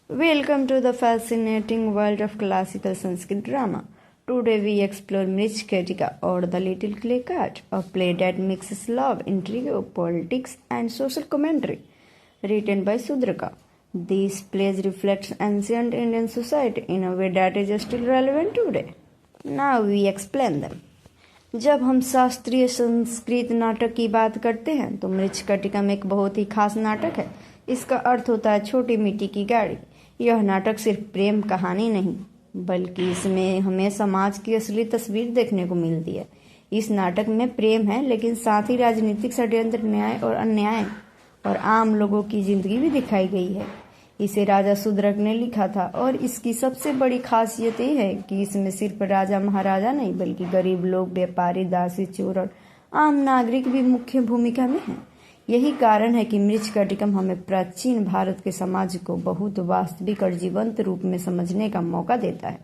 Welcome to the fascinating world of classical Sanskrit drama. Today we explore Mrich Ketika or The Little Clay Cat, a play that mixes love, intrigue, politics, and social commentary. Written by Sudraka. These plays reflect ancient Indian society in a way that is still relevant today. Now we explain them. जब हम शास्त्रीय संस्कृत नाटक की बात करते हैं तो मृच्छ कटिकम एक बहुत ही खास नाटक है। इसका अर्थ होता है छोटी मिट्टी की गाड़ी। यह नाटक सिर्फ प्रेम कहानी नहीं बल्कि इसमें हमें समाज की असली तस्वीर देखने को मिलती है। इस नाटक में प्रेम है लेकिन साथ ही राजनीतिक षड्यंत्र, न्याय और अन्याय और आम लोगों की जिंदगी भी दिखाई गई है। इसे राजा सुद्रक ने लिखा था और इसकी सबसे बड़ी खासियत ये है कि इसमें सिर्फ राजा महाराजा नहीं बल्कि गरीब लोग, व्यापारी, दासी, चोर और आम नागरिक भी मुख्य भूमिका में हैं। यही कारण है कि मृच्छ कटिकम हमें प्राचीन भारत के समाज को बहुत वास्तविक और जीवंत रूप में समझने का मौका देता है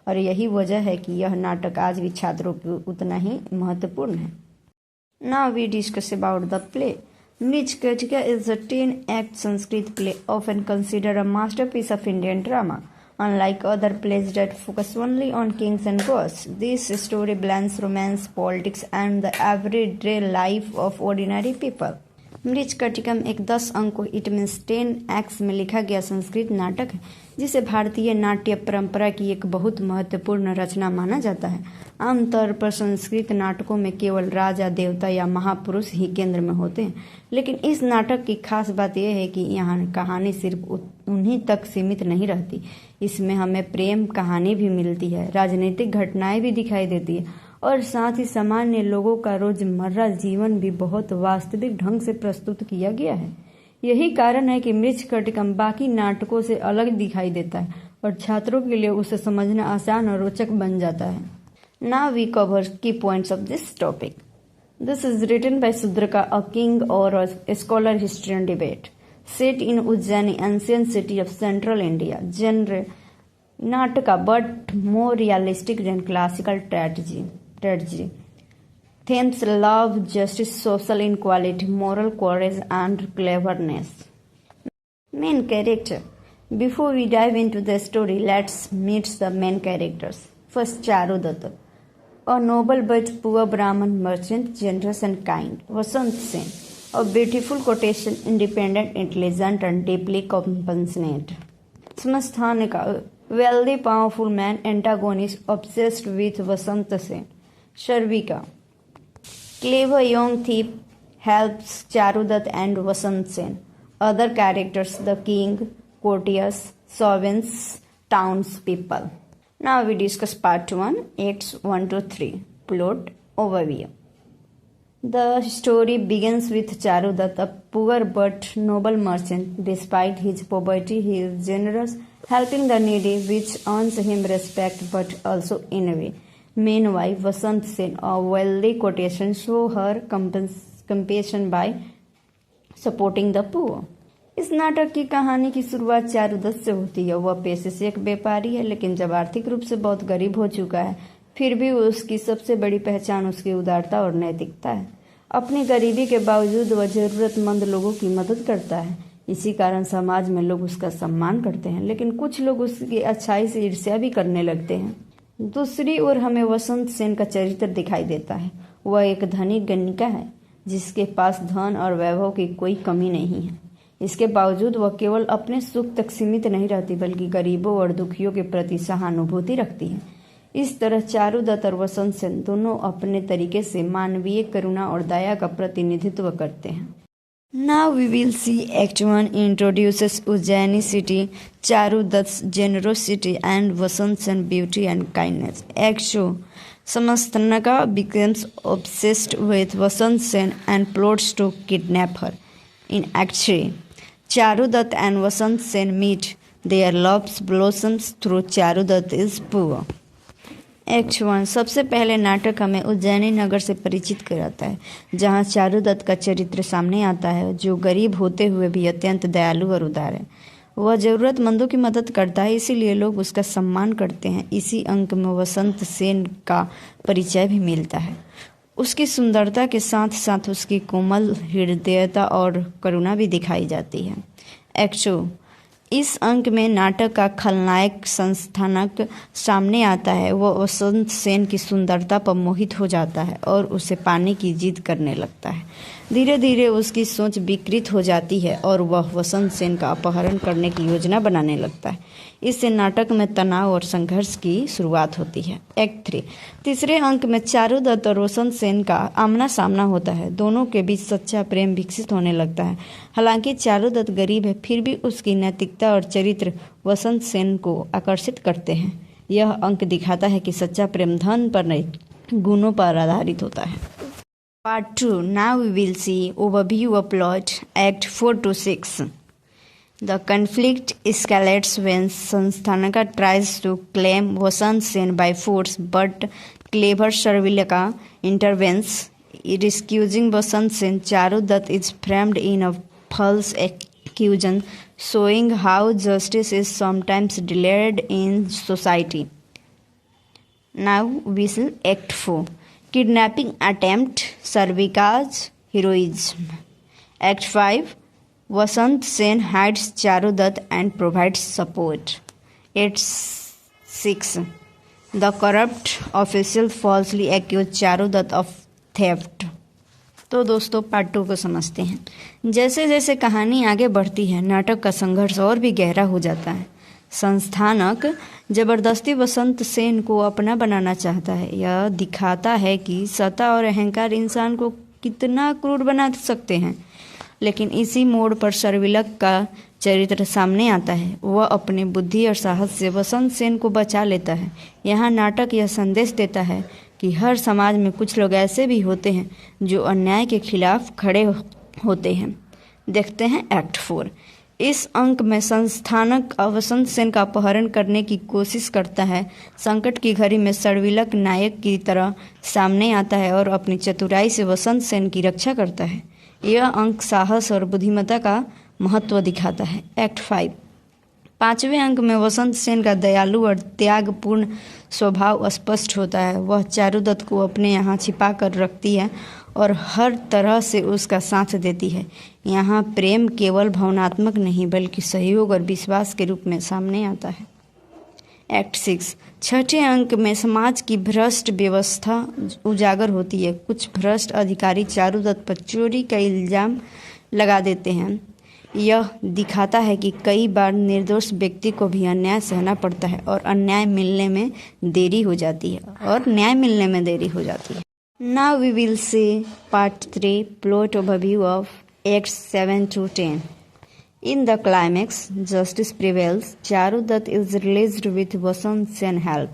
और यही वजह है कि यह नाटक आज भी छात्रों के उतना ही महत्वपूर्ण है। Now we discuss about the play. Mrich Ketika is a 10-act Sanskrit play often considered a masterpiece of Indian drama. Unlike other plays that focus only on kings and gods, this story blends romance, politics, and the everyday life of ordinary people. मृच्छ कटिकम एक 10 अंकों it means 10 acts में लिखा गया संस्कृत नाटक है जिसे भारतीय नाट्य परंपरा की एक बहुत महत्वपूर्ण रचना माना जाता है। आमतौर पर संस्कृत नाटकों में केवल राजा, देवता या महापुरुष ही केंद्र में होते हैं, लेकिन इस नाटक की खास बात यह है कि यहाँ कहानी सिर्फ उन्हीं तक सीमित नहीं रहती। इसमें हमें प्रेम कहानी भी मिलती है, राजनीतिक घटनाएं भी दिखाई देती है और साथ ही सामान्य लोगों का रोजमर्रा जीवन भी बहुत वास्तविक ढंग से प्रस्तुत किया गया है। यही कारण है कि मृच्छ कटिकम बाकी नाटकों से अलग दिखाई देता है और छात्रों के लिए उसे समझना आसान और रोचक बन जाता है। Now we cover key points of this topic. This is written by Sudraka, a king और a scholar, history debate. Set in Ujjaini, ancient city of central India. Genre nataka but more realistic than classical tragedy. Themes: love, justice, social inequality, moral courage, and cleverness. Main character. Before we dive into the story, let's meet the main characters. First, Charudatta, a noble but poor Brahmin merchant, generous and kind. Vasant Sen, a beautiful quotation, independent, intelligent, and deeply compassionate. Smasthana, wealthy, powerful man, antagonist, obsessed with Vasant Sen. Sharvika, clever young thief, helps Charudat and Vasant Sen. Other characters: the king, courtiers, servants, townspeople. Now we discuss part 1, acts 1 to 3. Plot overview. The story begins with Charudat, a poor but noble merchant. Despite his poverty, he is generous, helping the needy, which earns him respect but also envy. Meanwhile, Vasant Sen, a wealthy quotation, show her compassion by supporting the poor. इस नाटक की कहानी की शुरुआत चारुदत्त से होती है। वह पेशे से एक व्यापारी है, लेकिन जब आर्थिक रूप से बहुत गरीब हो चुका है, फिर भी उसकी सबसे बड़ी पहचान उसकी उदारता और नैतिकता है। अपनी गरीबी के बावजूद वह जरूरतमंद लोगों की मदद करता है। इसी कारण समाज में लोग उसका सम्मान करते हैं, लेकिन कुछ लोग उसकी अच्छाई से ईर्ष्या भी करने लगते हैं। दूसरी ओर हमें वसंत सेन का चरित्र दिखाई देता है। वह एक धनिक गणिका है जिसके पास धन और वैभव की कोई कमी नहीं है। इसके बावजूद वह केवल अपने सुख तक सीमित नहीं रहती बल्कि गरीबों और दुखियों के प्रति सहानुभूति रखती है। इस तरह चारुदत्त और वसंत सेन दोनों अपने तरीके से मानवीय करुणा और दया का प्रतिनिधित्व करते हैं। Now we will see Act 1 introduces Ujjaini city, Charudatt's generosity and Vasant Sen's beauty and kindness. Act 2, Samasthanaka becomes obsessed with Vasant Sen and plots to kidnap her. In Act 3, Charudatt and Vasant Sen meet. Their love blossoms through Charudatt is poor. Act 1. सबसे पहले नाटक हमें उज्जैनी नगर से परिचित कराता है, जहां चारुदत्त का चरित्र सामने आता है, जो गरीब होते हुए भी अत्यंत दयालु और उदार है। वह जरूरतमंदों की मदद करता है, इसीलिए लोग उसका सम्मान करते हैं। इसी अंक में वसंत सेन का परिचय भी मिलता है। उसकी सुंदरता के साथ साथ उसकी कोमल हृदयता और करुणा भी दिखाई जाती है। एक्ट 2. इस अंक में नाटक का खलनायक संस्थानक सामने आता है। वह वसंत सेन की सुंदरता पर मोहित हो जाता है और उसे पाने की जिद करने लगता है। धीरे धीरे उसकी सोच विकृत हो जाती है और वह वसंत सेन का अपहरण करने की योजना बनाने लगता है। इससे नाटक में तनाव और संघर्ष की शुरुआत होती है। एक्ट 3 तीसरे अंक में चारुदत्त और वसंत सेन का आमना सामना होता है। दोनों के बीच सच्चा प्रेम विकसित होने लगता है। हालांकि चारुदत्त गरीब है, फिर भी उसकी नैतिकता और चरित्र वसंत सेन को आकर्षित करते हैं। यह अंक दिखाता है कि सच्चा प्रेम धन पर नहीं, गुणों पर आधारित होता है। Part 2. Now we will see overview of plot, Act 4 to 6. The conflict escalates when Sansthanaka tries to claim Vasant Sen by force, but clever Sarvilaka intervenes, rescuing Vasant Sen. Charudat is framed in a false accusation, showing how justice is sometimes delayed in society. Now we see Act 4. Kidnapping attempt, Sarvika's heroism. Act 5. Vasant Sen hides Charudat and provides support. Act 6. The corrupt official falsely accused Charudat of theft. तो दोस्तों part 2 को समझते हैं। जैसे जैसे कहानी आगे बढ़ती है, नाटक का संघर्ष और भी गहरा हो जाता है। संस्थानक जबरदस्ती वसंत सेन को अपना बनाना चाहता है। यह दिखाता है कि सत्ता और अहंकार इंसान को कितना क्रूर बना सकते हैं। लेकिन इसी मोड़ पर सर्विलक का चरित्र सामने आता है। वह अपनी बुद्धि और साहस से वसंत सेन को बचा लेता है। यहाँ नाटक यह संदेश देता है कि हर समाज में कुछ लोग ऐसे भी होते हैं जो अन्याय के खिलाफ खड़े होते हैं। देखते हैं एक्ट 4। इस अंक में संस्थानक वसंत सेन का अपहरण करने की कोशिश करता है। संकट की घड़ी में सर्विलक नायक की तरह सामने आता है और अपनी चतुराई से वसंत सेन की रक्षा करता है। यह अंक साहस और बुद्धिमत्ता का महत्व दिखाता है। एक्ट 5 पांचवें अंक में वसंत सेन का दयालु और त्यागपूर्ण स्वभाव स्पष्ट होता है। वह चारुदत्त को अपने यहाँ छिपा कर रखती है और हर तरह से उसका साथ देती है। यहाँ प्रेम केवल भावनात्मक नहीं बल्कि सहयोग और विश्वास के रूप में सामने आता है। एक्ट 6 छठे अंक में समाज की भ्रष्ट व्यवस्था उजागर होती है। कुछ भ्रष्ट अधिकारी चारुदत्त पर चोरी का इल्जाम लगा देते हैं। यह दिखाता है कि कई बार निर्दोष व्यक्ति को भी अन्याय सहना पड़ता है और न्याय मिलने में देरी हो जाती है। Now we will see part 3 plot overview of Acts 7 to 10. In the climax, justice prevails. Charudat is released with Vasant Sen's help.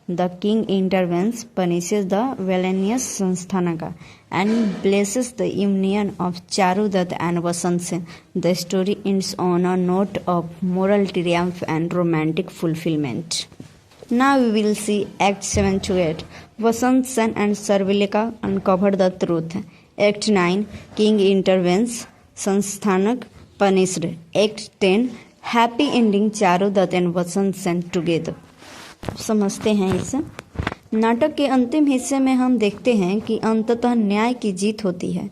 The king intervenes, punishes the villainous Sansthanaka, and blesses the union of Charudat and Vasant Sen. The story ends on a note of moral triumph and romantic fulfillment. Now we will see Act 7 to 8. Vasant Sen and Sarvilaka uncover the truth. Act 9. King intervenes. Sansthanak punished. Act 10. Happy ending, Charudat and Vasant Sen together. समझते हैं इस नाटक के अंतिम हिस्से में हम देखते हैं कि अंततः न्याय की जीत होती है।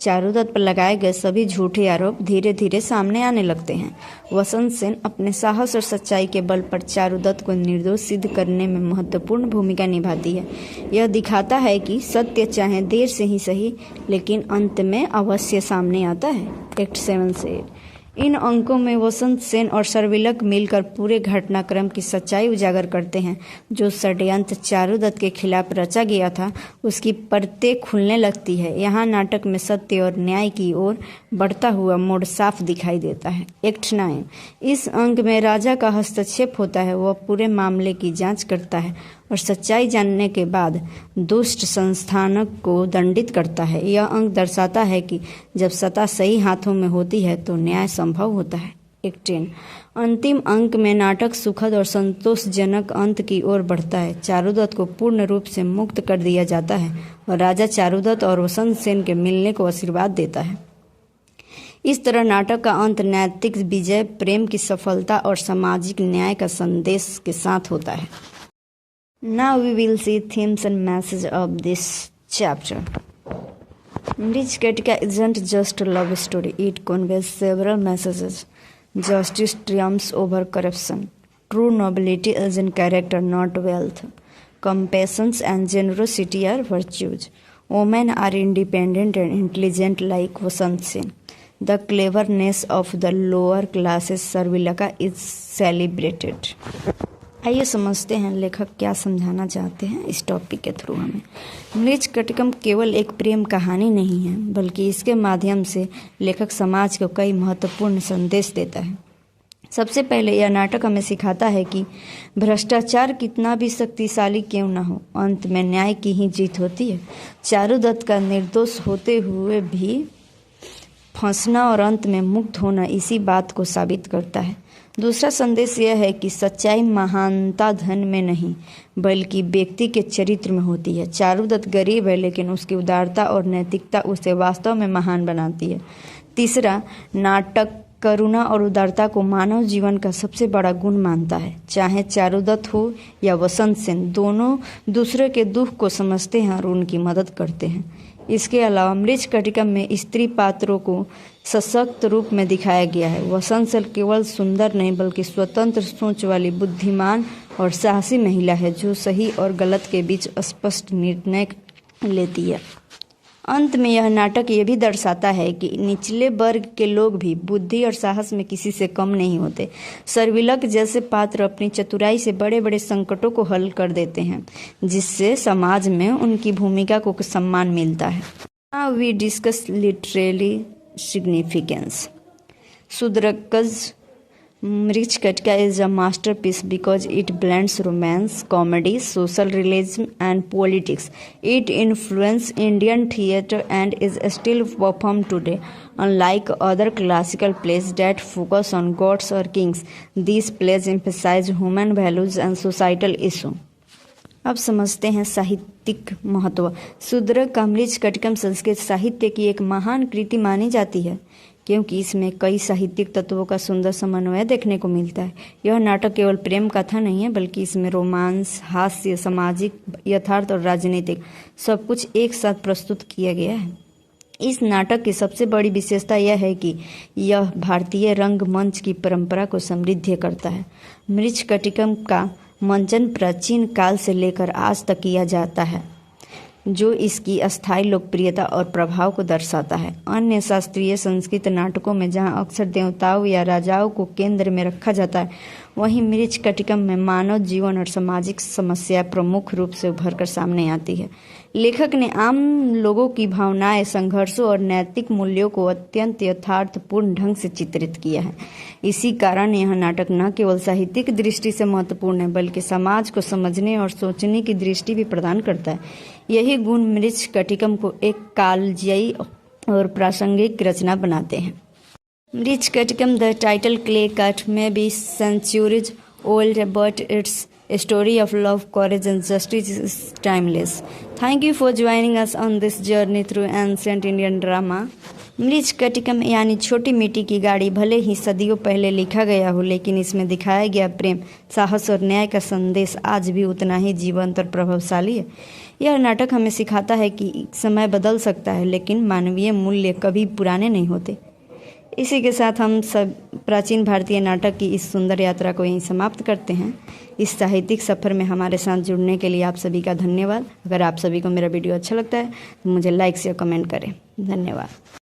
चारुदत्त पर लगाए गए सभी झूठे आरोप धीरे धीरे सामने आने लगते हैं। वसंत सेन अपने साहस और सच्चाई के बल पर चारुदत्त को निर्दोष सिद्ध करने में महत्वपूर्ण भूमिका निभाती है। यह दिखाता है कि सत्य चाहे देर से ही सही, लेकिन अंत में अवश्य सामने आता है। एक्ट 7 से 8 इन अंकों में वसंत सेन और सर्विलक मिलकर पूरे घटनाक्रम की सच्चाई उजागर करते हैं। जो षड्यंत्र चारुदत्त के खिलाफ रचा गया था उसकी परतें खुलने लगती है। यहाँ नाटक में सत्य और न्याय की ओर बढ़ता हुआ मोड़ साफ दिखाई देता है। एक्ट 9 इस अंक में राजा का हस्तक्षेप होता है। वह पूरे मामले की जांच करता है और सच्चाई जानने के बाद दुष्ट संस्थानक को दंडित करता है। यह अंक दर्शाता है कि जब सत्ता सही हाथों में होती है तो न्याय संभव होता है। एक्ट 10 अंतिम अंक में नाटक सुखद और संतोषजनक अंत की ओर बढ़ता है। चारुदत्त को पूर्ण रूप से मुक्त कर दिया जाता है और राजा चारुदत्त और वसंत सेन के मिलने को आशीर्वाद देता है। इस तरह नाटक का अंत नैतिक विजय, प्रेम की सफलता और सामाजिक न्याय का संदेश के साथ होता है। Now we will see themes and message of this chapter. Rich Ketika isn't just a love story, it conveys several messages. Justice triumphs over corruption. True nobility is in character, not wealth. Compassion and generosity are virtues. Women are independent and intelligent like Vasant Sen. The cleverness of the lower classes Sarvilaka is celebrated. आइए समझते हैं लेखक क्या समझाना चाहते हैं इस topic के थ्रू हमें। मृच्छकटिकम केवल एक प्रेम कहानी नहीं है, बल्कि इसके माध्यम से लेखक समाज को कई महत्वपूर्ण संदेश देता है। सबसे पहले यह नाटक हमें सिखाता है कि भ्रष्टाचार कितना भी शक्तिशाली क्यों न हो, अंत में न्याय की ही जीत होती है। चारुदत्त का निर्दोष होते हुए भी फंसना और अंत में मुक्त होना इसी बात को साबित करता है। दूसरा संदेश यह है कि सच्चाई महानता धन में नहीं, बल्कि व्यक्ति के चरित्र में होती है। चारुदत्त गरीब है, लेकिन उसकी उदारता और नैतिकता उसे वास्तव में महान बनाती है। तीसरा, नाटक करुणा और उदारता को मानव जीवन का सबसे बड़ा गुण मानता है। चाहे चारुदत्त हो या वसंत सेन, दोनों दूसरे के दुख को समझते हैं और उनकी मदद करते हैं। इसके अलावा मृच्छकटिकम में स्त्री पात्रों को सशक्त रूप में दिखाया गया है। वसंत सेन केवल सुंदर नहीं, बल्कि स्वतंत्र सोच वाली, बुद्धिमान और साहसी महिला है, जो सही और गलत के बीच स्पष्ट निर्णय लेती है। अंत में यह नाटक ये भी दर्शाता है कि निचले वर्ग के लोग भी बुद्धि और साहस में किसी से कम नहीं होते। सर्विलक जैसे पात्र अपनी चतुराई से बड़े बड़े संकटों को हल कर देते हैं, जिससे समाज में उनकी भूमिका को सम्मान मिलता है। Now we discuss literary significance. Sudrak's Mrichkatika is a masterpiece because it blends romance, comedy, social realism, and politics. It influenced Indian theatre and is still performed today. Unlike other classical plays that focus on gods or kings, these plays emphasize human values and societal issues. अब समझते हैं साहित्यिक महत्व। शूद्रक का मृच्छकटिकम संस्कृत साहित्य की एक महान कृति मानी जाती है, क्योंकि इसमें कई साहित्यिक तत्वों का सुंदर समन्वय देखने को मिलता है। यह नाटक केवल प्रेम कथा नहीं है, बल्कि इसमें रोमांस, हास्य, सामाजिक यथार्थ और राजनीतिक सब कुछ एक साथ प्रस्तुत किया गया है। इस नाटक की सबसे बड़ी विशेषता यह है कि यह भारतीय रंगमंच की परंपरा को समृद्ध करता है। मृच्छकटिकम का मंचन प्राचीन काल से लेकर आज तक किया जाता है, जो इसकी अस्थायी लोकप्रियता और प्रभाव को दर्शाता है। अन्य शास्त्रीय संस्कृत नाटकों में जहां अक्सर देवताओं या राजाओं को केंद्र में रखा जाता है, वहीं मृच्छकटिकम में मानव जीवन और सामाजिक समस्या प्रमुख रूप से उभरकर सामने आती है। लेखक ने आम लोगों की भावनाएं, संघर्षों और नैतिक मूल्यों को अत्यंत यथार्थपूर्ण ढंग से चित्रित किया है। इसी कारण यह नाटक न केवल साहित्यिक दृष्टि से महत्वपूर्ण है, बल्कि समाज को समझने और सोचने की दृष्टि भी प्रदान करता है। यही गुण मृच्छकटिकम को एक कालजयी और प्रासंगिक रचना बनाते हैं। Mrichchhakatikam the title clay cut में B centuries old, but its story of love, courage and justice is timeless. Thank you for joining us on this journey through ancient Indian drama. Mrichchhakatikam यानी छोटी मिट्टी की गाड़ी भले ही सदियों पहले लिखा गया हो, लेकिन इसमें दिखाया गया प्रेम, साहस और न्याय का संदेश आज भी उतना ही जीवंत और प्रभावशाली है। यह नाटक हमें सिखाता है कि समय बदल सकता है, लेकिन मानवीय मूल्य कभी पुराने नहीं होते। इसी के साथ हम सब प्राचीन भारतीय नाटक की इस सुंदर यात्रा को यहीं समाप्त करते हैं। इस साहित्यिक सफ़र में हमारे साथ जुड़ने के लिए आप सभी का धन्यवाद। अगर आप सभी को मेरा वीडियो अच्छा लगता है तो मुझे लाइक या कमेंट करें। धन्यवाद।